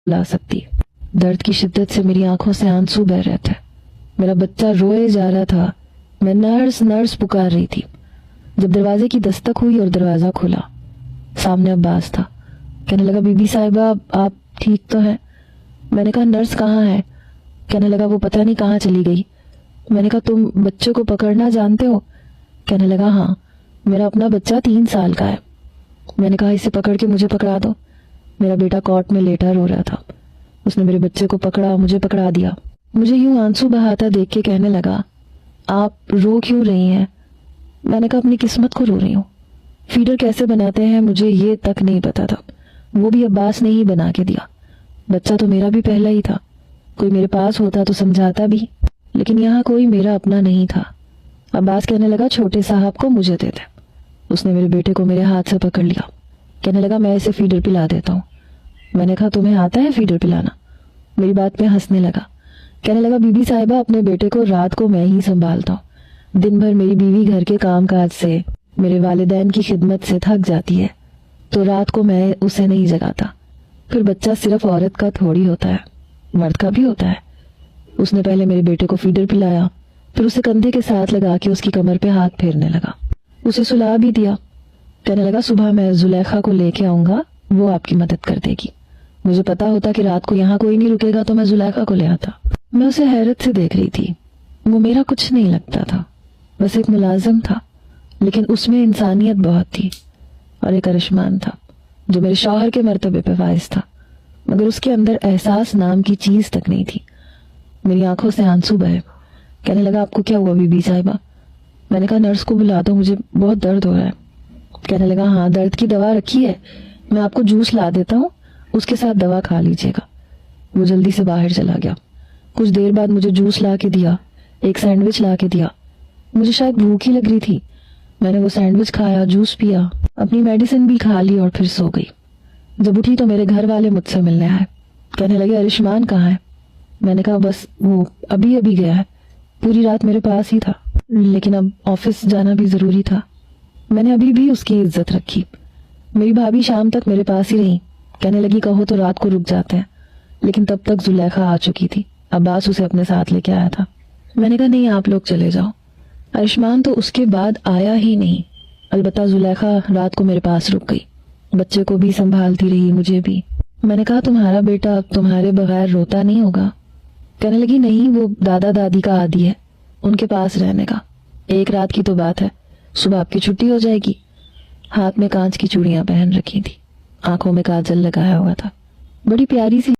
ला सकती। दर्द की शिद्दत से मेरी आंखों से आंसू बह रहे थे। मेरा बच्चा रोए जा रहा था। मैं नर्स नर्स पुकार रही थी। जब दरवाजे की दस्तक हुई और दरवाजा खुला, सामने अब्बास था। कहने लगा, बीबी साहिबा आप ठीक तो हैं? मैंने कहा, नर्स कहाँ है? कहने लगा, वो पता नहीं कहाँ चली गई। मैंने कहा, तुम बच्चे को पकड़ना जानते हो? कहने लगा, हाँ, मेरा अपना बच्चा 3 साल का है। मैंने कहा, इसे पकड़ के मुझे पकड़ा दो। मेरा बेटा कॉट में लेटा रो रहा था। उसने मेरे बच्चे को पकड़ा, मुझे पकड़ा दिया। मुझे यूं आंसू बहाता देख के कहने लगा, आप रो क्यों रही हैं? मैंने कहा, अपनी किस्मत को रो रही हूँ। फीडर कैसे बनाते हैं मुझे ये तक नहीं पता था, वो भी अब्बास ने ही बना के दिया। बच्चा तो मेरा भी पहला ही था। कोई मेरे पास होता तो समझाता भी, लेकिन यहाँ कोई मेरा अपना नहीं था। अब्बास कहने लगा, छोटे साहब को मुझे दे दे। उसने मेरे बेटे को मेरे हाथ से पकड़ लिया। कहने लगा, मैं इसे फीडर पिला देता हूँ। मैंने कहा, तुम्हें आता है फीडर पिलाना? मेरी बात पे हंसने लगा। कहने लगा, बीबी साहिबा अपने बेटे को रात को मैं ही संभालता हूँ। दिन भर मेरी बीवी घर के काम काज से, मेरे वालिदैन की खिदमत से थक जाती है, तो रात को मैं उसे नहीं जगाता। फिर बच्चा सिर्फ औरत का थोड़ी होता है, मर्द का भी होता है। उसने पहले मेरे बेटे को फीडर पिलाया, फिर उसे कंधे के साथ लगा के उसकी कमर पे हाथ फेरने लगा। उसे सुला भी दिया। कहने लगा, सुबह मैं जुलेखा को लेके आऊंगा, वो आपकी मदद कर देगी। मुझे पता होता कि रात को यहाँ कोई नहीं रुकेगा तो मैं जुलेखा को ले आता। मैं उसे हैरत से देख रही थी। वो मेरा कुछ नहीं लगता था, बस एक मुलाजिम था, लेकिन उसमें इंसानियत बहुत थी और एक अरिशमान था जो मेरे शौहर के मर्तबे पे वाइज था, मगर उसके अंदर एहसास नाम की चीज तक नहीं थी। मेरी आंखों से आंसू बहे। कहने लगा, आपको क्या हुआ बीबी साहिबा? मैंने कहा, नर्स को बुला दो, मुझे बहुत दर्द हो रहा है। कहने लगा, हाँ, दर्द की दवा रखी है, मैं आपको जूस ला देता हूँ, उसके साथ दवा खा लीजिएगा। वो जल्दी से बाहर चला गया। कुछ देर बाद मुझे जूस ला के दिया, एक सैंडविच ला के दिया। मुझे शायद भूख ही लग रही थी। मैंने वो सैंडविच खाया, जूस पिया, अपनी मेडिसिन भी खा ली और फिर सो गई। जब उठी तो मेरे घर वाले मुझसे मिलने आए। कहने लगे, अरिशमान कहाँ है? मैंने कहा, बस वो अभी अभी गया है, पूरी रात मेरे पास ही था, लेकिन अब ऑफिस जाना भी जरूरी था। मैंने अभी भी उसकी इज्जत रखी। मेरी भाभी शाम तक मेरे पास ही रही। कहने लगी, कहो तो रात को रुक जाते हैं, लेकिन तब तक जुलेखा आ चुकी थी। अब्बास उसे अपने साथ लेके आया था। मैंने कहा, नहीं, आप लोग चले जाओ। आयुष्मान तो उसके बाद आया ही नहीं। अलबत्ता जुलेखा रात को मेरे पास रुक गई, बच्चे को भी संभालती रही, मुझे भी। मैंने कहा, तुम्हारा बेटा अब तुम्हारे बगैर रोता नहीं होगा? कहने लगी, नहीं, वो दादा दादी का आदी है, उनके पास रहने का। एक रात की तो बात है, सुबह आपकी छुट्टी हो जाएगी। हाथ में कांच की चूड़ियां पहन रखी थी, आंखों में काजल लगाया हुआ था, बड़ी प्यारी सी